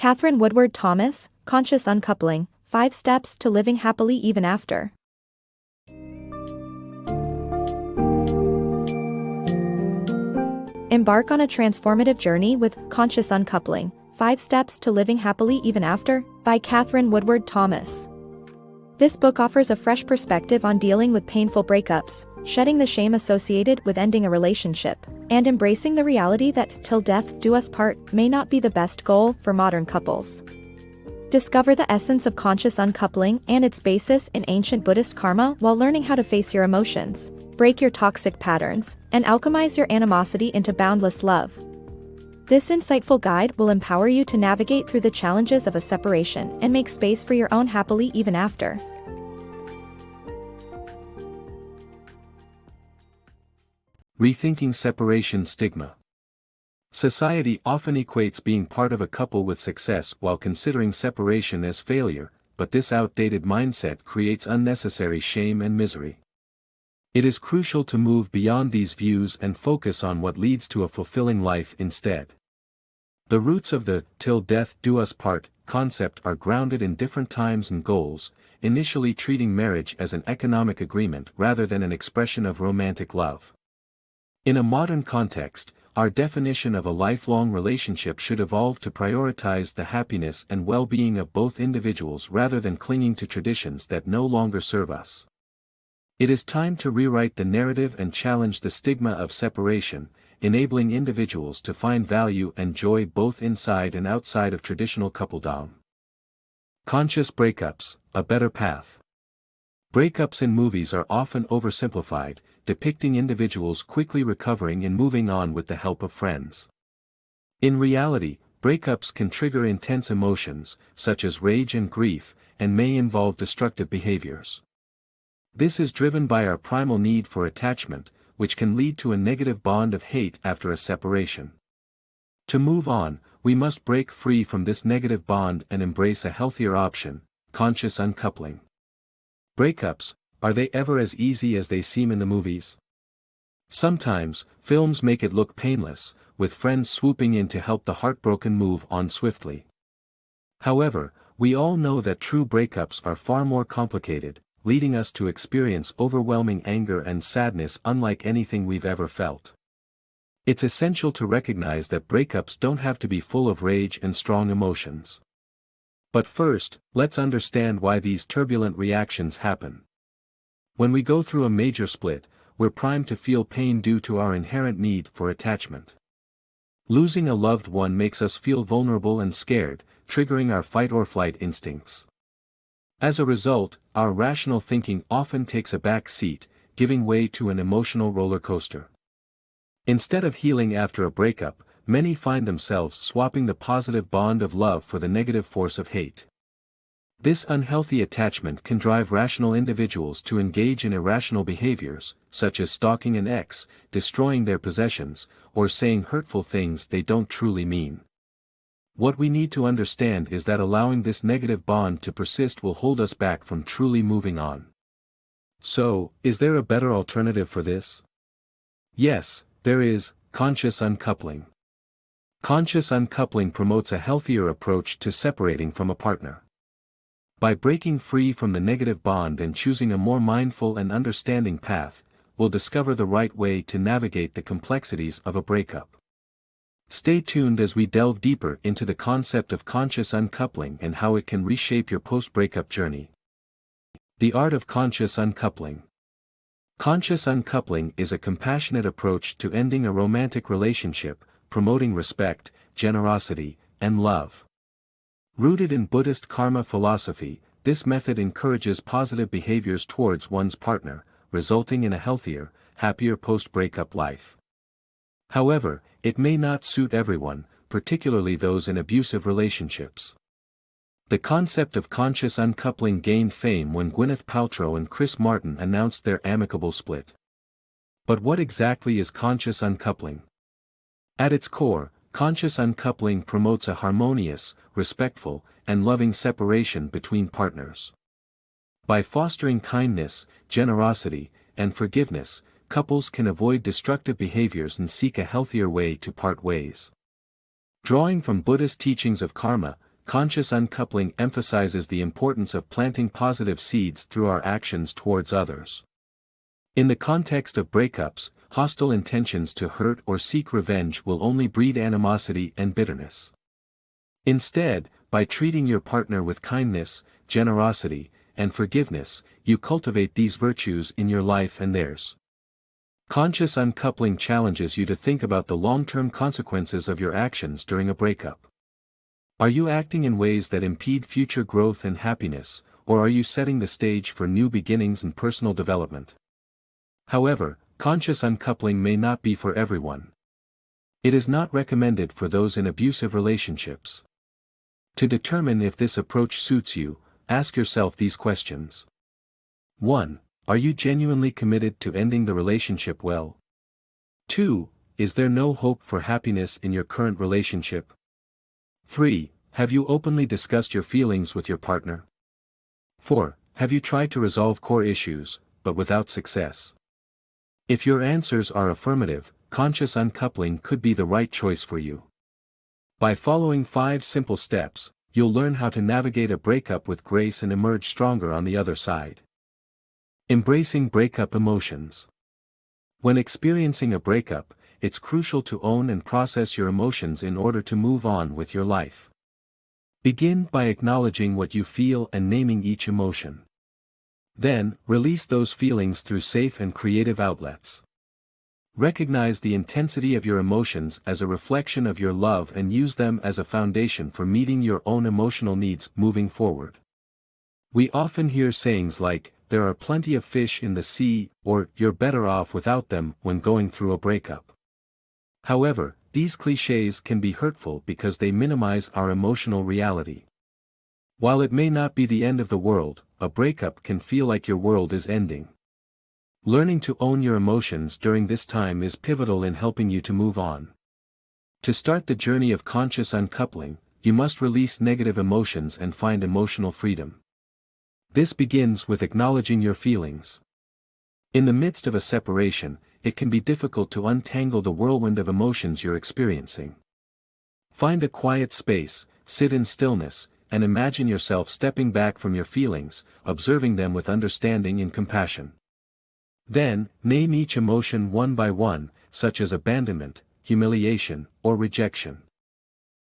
Katherine Woodward Thomas, Conscious Uncoupling, 5 Steps to Living Happily Even After. Embark on a transformative journey with Conscious Uncoupling, 5 Steps to Living Happily Even After, by Katherine Woodward Thomas. This book offers a fresh perspective on dealing with painful breakups, shedding the shame associated with ending a relationship, and embracing the reality that till death do us part may not be the best goal for modern couples. Discover the essence of conscious uncoupling and its basis in ancient Buddhist karma while learning how to face your emotions, break your toxic patterns, and alchemize your animosity into boundless love. This insightful guide will empower you to navigate through the challenges of a separation and make space for your own happily even after. Rethinking separation stigma. Society often equates being part of a couple with success while considering separation as failure, but this outdated mindset creates unnecessary shame and misery. It is crucial to move beyond these views and focus on what leads to a fulfilling life instead. The roots of the "till death do us part" concept are grounded in different times and goals, initially treating marriage as an economic agreement rather than an expression of romantic love. In a modern context, our definition of a lifelong relationship should evolve to prioritize the happiness and well-being of both individuals rather than clinging to traditions that no longer serve us. It is time to rewrite the narrative and challenge the stigma of separation, enabling individuals to find value and joy both inside and outside of traditional coupledom. Conscious breakups, a better path. Breakups in movies are often oversimplified, depicting individuals quickly recovering and moving on with the help of friends. In reality, breakups can trigger intense emotions, such as rage and grief, and may involve destructive behaviors. This is driven by our primal need for attachment, which can lead to a negative bond of hate after a separation. To move on, we must break free from this negative bond and embrace a healthier option: conscious uncoupling. Breakups, are they ever as easy as they seem in the movies? Sometimes, films make it look painless, with friends swooping in to help the heartbroken move on swiftly. However, we all know that true breakups are far more complicated, leading us to experience overwhelming anger and sadness unlike anything we've ever felt. It's essential to recognize that breakups don't have to be full of rage and strong emotions. But first, let's understand why these turbulent reactions happen. When we go through a major split, we're primed to feel pain due to our inherent need for attachment. Losing a loved one makes us feel vulnerable and scared, triggering our fight-or-flight instincts. As a result, our rational thinking often takes a back seat, giving way to an emotional roller coaster. Instead of healing after a breakup, many find themselves swapping the positive bond of love for the negative force of hate. This unhealthy attachment can drive rational individuals to engage in irrational behaviors, such as stalking an ex, destroying their possessions, or saying hurtful things they don't truly mean. What we need to understand is that allowing this negative bond to persist will hold us back from truly moving on. So, is there a better alternative for this? Yes, there is: conscious uncoupling. Conscious uncoupling promotes a healthier approach to separating from a partner. By breaking free from the negative bond and choosing a more mindful and understanding path, we'll discover the right way to navigate the complexities of a breakup. Stay tuned as we delve deeper into the concept of conscious uncoupling and how it can reshape your post-breakup journey. The Art of Conscious Uncoupling. Conscious uncoupling is a compassionate approach to ending a romantic relationship, promoting respect, generosity, and love. Rooted in Buddhist karma philosophy, this method encourages positive behaviors towards one's partner, resulting in a healthier, happier post-breakup life. However, it may not suit everyone, particularly those in abusive relationships. The concept of conscious uncoupling gained fame when Gwyneth Paltrow and Chris Martin announced their amicable split. But what exactly is conscious uncoupling? At its core, conscious uncoupling promotes a harmonious, respectful, and loving separation between partners. By fostering kindness, generosity, and forgiveness, couples can avoid destructive behaviors and seek a healthier way to part ways. Drawing from Buddhist teachings of karma, conscious uncoupling emphasizes the importance of planting positive seeds through our actions towards others. In the context of breakups, hostile intentions to hurt or seek revenge will only breed animosity and bitterness. Instead, by treating your partner with kindness, generosity, and forgiveness, you cultivate these virtues in your life and theirs. Conscious uncoupling challenges you to think about the long-term consequences of your actions during a breakup. Are you acting in ways that impede future growth and happiness, or are you setting the stage for new beginnings and personal development? However, conscious uncoupling may not be for everyone. It is not recommended for those in abusive relationships. To determine if this approach suits you, ask yourself these questions. 1. Are you genuinely committed to ending the relationship well? 2. Is there no hope for happiness in your current relationship? 3. Have you openly discussed your feelings with your partner? 4. Have you tried to resolve core issues, but without success? If your answers are affirmative, conscious uncoupling could be the right choice for you. By following 5 simple steps, you'll learn how to navigate a breakup with grace and emerge stronger on the other side. Embracing breakup emotions. When experiencing a breakup, it's crucial to own and process your emotions in order to move on with your life. Begin by acknowledging what you feel and naming each emotion. Then, release those feelings through safe and creative outlets. Recognize the intensity of your emotions as a reflection of your love and use them as a foundation for meeting your own emotional needs moving forward. We often hear sayings like, "There are plenty of fish in the sea," or "You're better off without them" when going through a breakup. However, these clichés can be hurtful because they minimize our emotional reality. While it may not be the end of the world, a breakup can feel like your world is ending. Learning to own your emotions during this time is pivotal in helping you to move on. To start the journey of conscious uncoupling, you must release negative emotions and find emotional freedom. This begins with acknowledging your feelings. In the midst of a separation, it can be difficult to untangle the whirlwind of emotions you're experiencing. Find a quiet space, sit in stillness, and imagine yourself stepping back from your feelings, observing them with understanding and compassion. Then, name each emotion one by one, such as abandonment, humiliation, or rejection.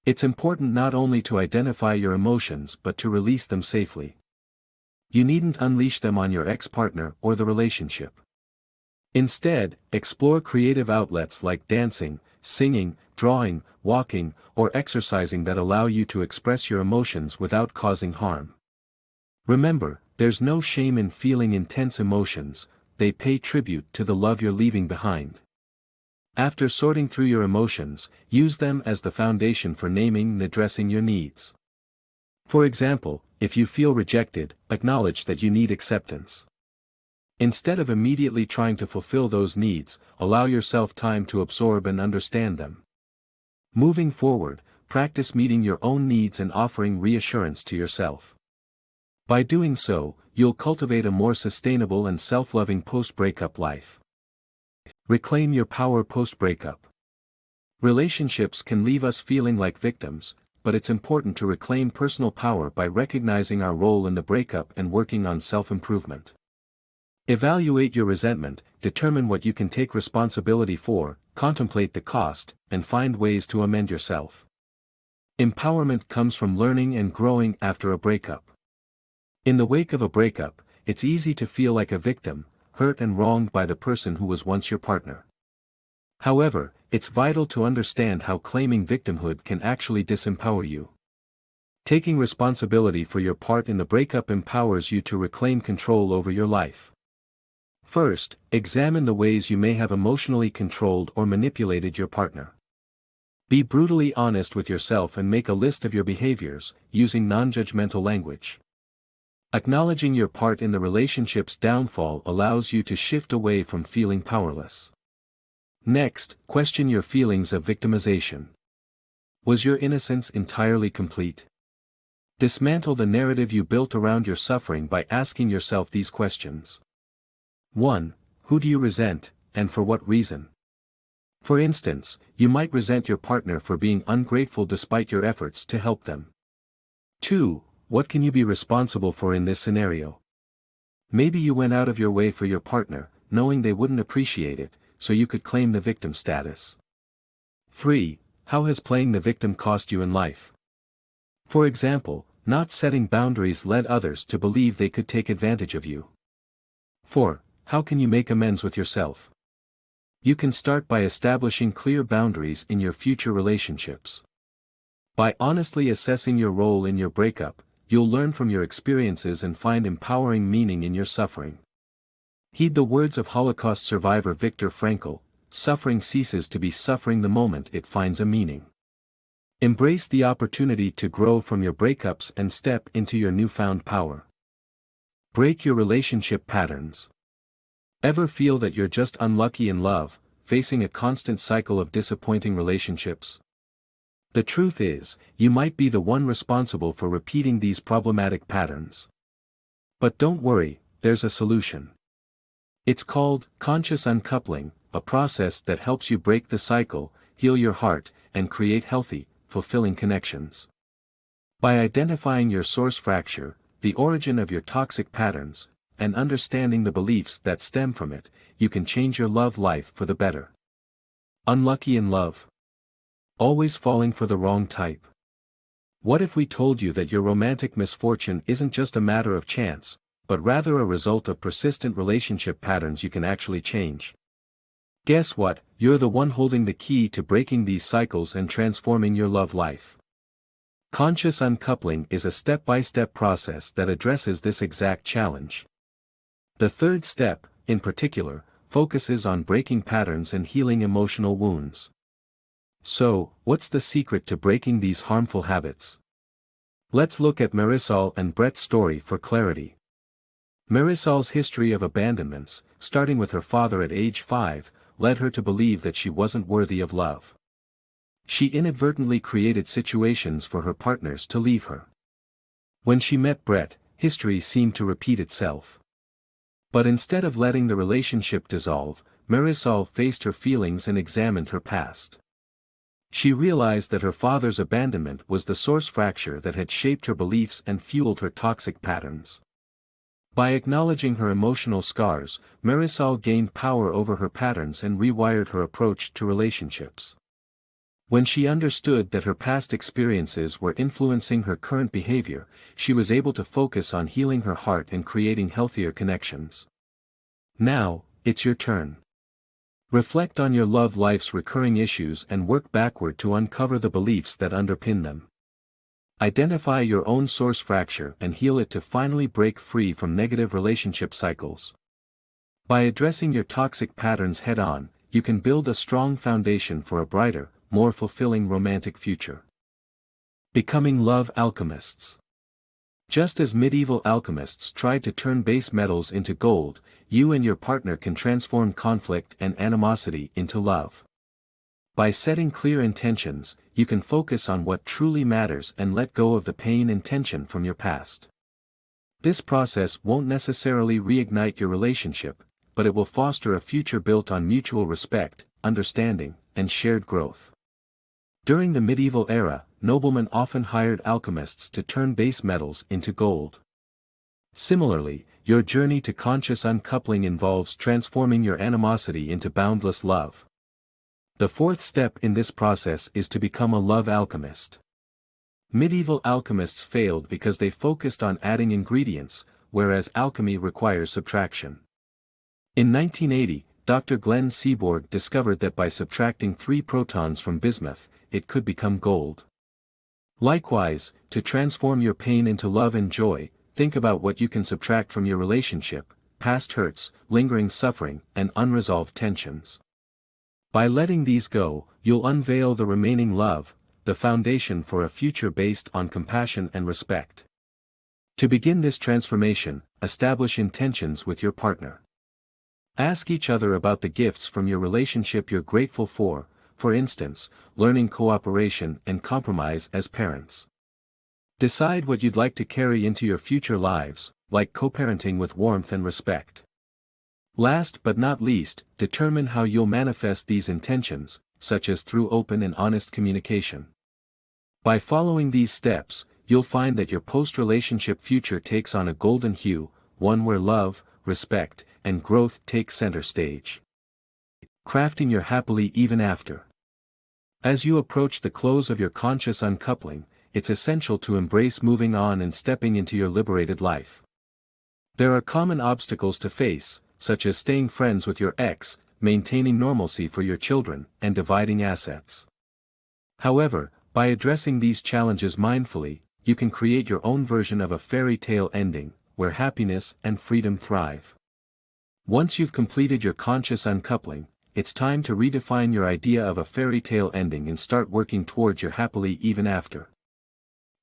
It's important not only to identify your emotions but to release them safely. You needn't unleash them on your ex-partner or the relationship. Instead, explore creative outlets like dancing, singing, drawing, walking, or exercising that allow you to express your emotions without causing harm. Remember, there's no shame in feeling intense emotions, they pay tribute to the love you're leaving behind. After sorting through your emotions, use them as the foundation for naming and addressing your needs. For example, if you feel rejected, acknowledge that you need acceptance. Instead of immediately trying to fulfill those needs, allow yourself time to absorb and understand them. Moving forward, practice meeting your own needs and offering reassurance to yourself. By doing so, you'll cultivate a more sustainable and self-loving post-breakup life. Reclaim your power post-breakup. Relationships can leave us feeling like victims, but it's important to reclaim personal power by recognizing our role in the breakup and working on self-improvement. Evaluate your resentment, determine what you can take responsibility for, contemplate the cost, and find ways to amend yourself. Empowerment comes from learning and growing after a breakup. In the wake of a breakup, it's easy to feel like a victim, hurt and wronged by the person who was once your partner. However, it's vital to understand how claiming victimhood can actually disempower you. Taking responsibility for your part in the breakup empowers you to reclaim control over your life. First, examine the ways you may have emotionally controlled or manipulated your partner. Be brutally honest with yourself and make a list of your behaviors, using non-judgmental language. Acknowledging your part in the relationship's downfall allows you to shift away from feeling powerless. Next, question your feelings of victimization. Was your innocence entirely complete? Dismantle the narrative you built around your suffering by asking yourself these questions. 1. Who do you resent, and for what reason? For instance, you might resent your partner for being ungrateful despite your efforts to help them. 2. What can you be responsible for in this scenario? Maybe you went out of your way for your partner, knowing they wouldn't appreciate it, so you could claim the victim status. 3. How has playing the victim cost you in life? For example, not setting boundaries led others to believe they could take advantage of you. 4. How can you make amends with yourself? You can start by establishing clear boundaries in your future relationships. By honestly assessing your role in your breakup, you'll learn from your experiences and find empowering meaning in your suffering. Heed the words of Holocaust survivor Viktor Frankl: suffering ceases to be suffering the moment it finds a meaning. Embrace the opportunity to grow from your breakups and step into your newfound power. Break your relationship patterns. Ever feel that you're just unlucky in love, facing a constant cycle of disappointing relationships? The truth is, you might be the one responsible for repeating these problematic patterns. But don't worry, there's a solution. It's called conscious uncoupling, a process that helps you break the cycle, heal your heart, and create healthy, fulfilling connections. By identifying your source fracture, the origin of your toxic patterns, and understanding the beliefs that stem from it, you can change your love life for the better. Unlucky in love? Always falling for the wrong type? What if we told you that your romantic misfortune isn't just a matter of chance, but rather a result of persistent relationship patterns you can actually change? Guess what? You're the one holding the key to breaking these cycles and transforming your love life. Conscious uncoupling is a step-by-step process that addresses this exact challenge. The third step, in particular, focuses on breaking patterns and healing emotional wounds. So, what's the secret to breaking these harmful habits? Let's look at Marisol and Brett's story for clarity. Marisol's history of abandonments, starting with her father at age 5, led her to believe that she wasn't worthy of love. She inadvertently created situations for her partners to leave her. When she met Brett, history seemed to repeat itself. But instead of letting the relationship dissolve, Marisol faced her feelings and examined her past. She realized that her father's abandonment was the source fracture that had shaped her beliefs and fueled her toxic patterns. By acknowledging her emotional scars, Marisol gained power over her patterns and rewired her approach to relationships. When she understood that her past experiences were influencing her current behavior, she was able to focus on healing her heart and creating healthier connections. Now, it's your turn. Reflect on your love life's recurring issues and work backward to uncover the beliefs that underpin them. Identify your own source fracture and heal it to finally break free from negative relationship cycles. By addressing your toxic patterns head-on, you can build a strong foundation for a brighter, more fulfilling romantic future. Becoming love alchemists. Just as medieval alchemists tried to turn base metals into gold, you and your partner can transform conflict and animosity into love. By setting clear intentions, you can focus on what truly matters and let go of the pain and tension from your past. This process won't necessarily reignite your relationship, but it will foster a future built on mutual respect, understanding, and shared growth. During the medieval era, noblemen often hired alchemists to turn base metals into gold. Similarly, your journey to conscious uncoupling involves transforming your animosity into boundless love. The fourth step in this process is to become a love alchemist. Medieval alchemists failed because they focused on adding ingredients, whereas alchemy requires subtraction. In 1980, Dr. Glenn Seaborg discovered that by subtracting 3 protons from bismuth, it could become gold. Likewise, to transform your pain into love and joy, think about what you can subtract from your relationship: past hurts, lingering suffering, and unresolved tensions. By letting these go, you'll unveil the remaining love, the foundation for a future based on compassion and respect. To begin this transformation, establish intentions with your partner. Ask each other about the gifts from your relationship you're grateful for instance, learning cooperation and compromise as parents. Decide what you'd like to carry into your future lives, like co-parenting with warmth and respect. Last but not least, determine how you'll manifest these intentions, such as through open and honest communication. By following these steps, you'll find that your post-relationship future takes on a golden hue, one where love, respect, and growth take center stage. Crafting your happily even after. As you approach the close of your conscious uncoupling, it's essential to embrace moving on and stepping into your liberated life. There are common obstacles to face, such as staying friends with your ex, maintaining normalcy for your children, and dividing assets. However, by addressing these challenges mindfully, you can create your own version of a fairy tale ending, where happiness and freedom thrive. Once you've completed your conscious uncoupling, it's time to redefine your idea of a fairy tale ending and start working towards your happily even after.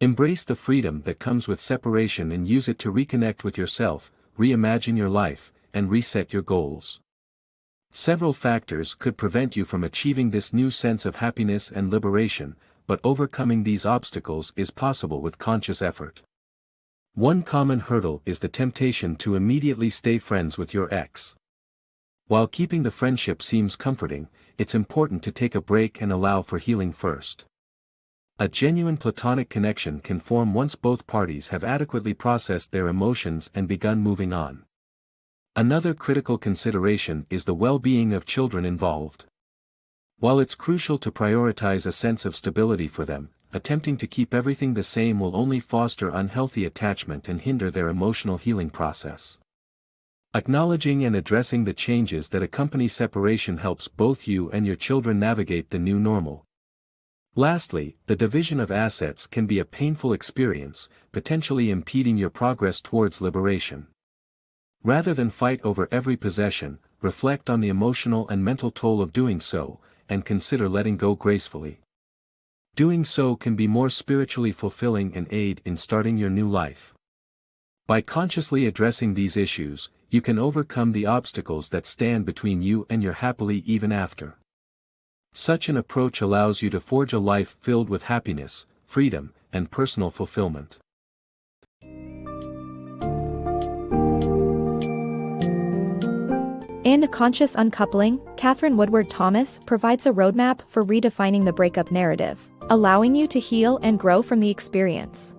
Embrace the freedom that comes with separation and use it to reconnect with yourself, reimagine your life, and reset your goals. Several factors could prevent you from achieving this new sense of happiness and liberation, but overcoming these obstacles is possible with conscious effort. One common hurdle is the temptation to immediately stay friends with your ex. While keeping the friendship seems comforting, it's important to take a break and allow for healing first. A genuine platonic connection can form once both parties have adequately processed their emotions and begun moving on. Another critical consideration is the well-being of children involved. While it's crucial to prioritize a sense of stability for them, attempting to keep everything the same will only foster unhealthy attachment and hinder their emotional healing process. Acknowledging and addressing the changes that accompany separation helps both you and your children navigate the new normal. Lastly, the division of assets can be a painful experience, potentially impeding your progress towards liberation. Rather than fight over every possession, reflect on the emotional and mental toll of doing so, and consider letting go gracefully. Doing so can be more spiritually fulfilling and aid in starting your new life. By consciously addressing these issues, you can overcome the obstacles that stand between you and your happily even after. Such an approach allows you to forge a life filled with happiness, freedom, and personal fulfillment. In Conscious Uncoupling, Katherine Woodward provides a roadmap for redefining the breakup narrative, allowing you to heal and grow from the experience.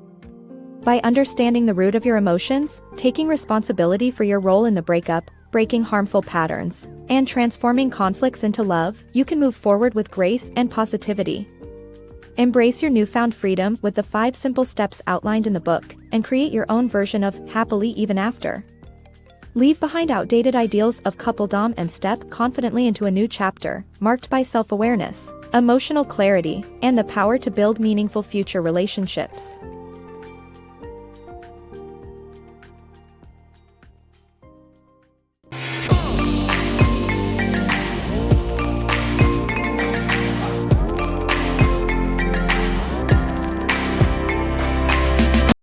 By understanding the root of your emotions, taking responsibility for your role in the breakup, breaking harmful patterns, and transforming conflicts into love, you can move forward with grace and positivity. Embrace your newfound freedom with the 5 simple steps outlined in the book, and create your own version of happily even after. Leave behind outdated ideals of coupledom and step confidently into a new chapter, marked by self-awareness, emotional clarity, and the power to build meaningful future relationships.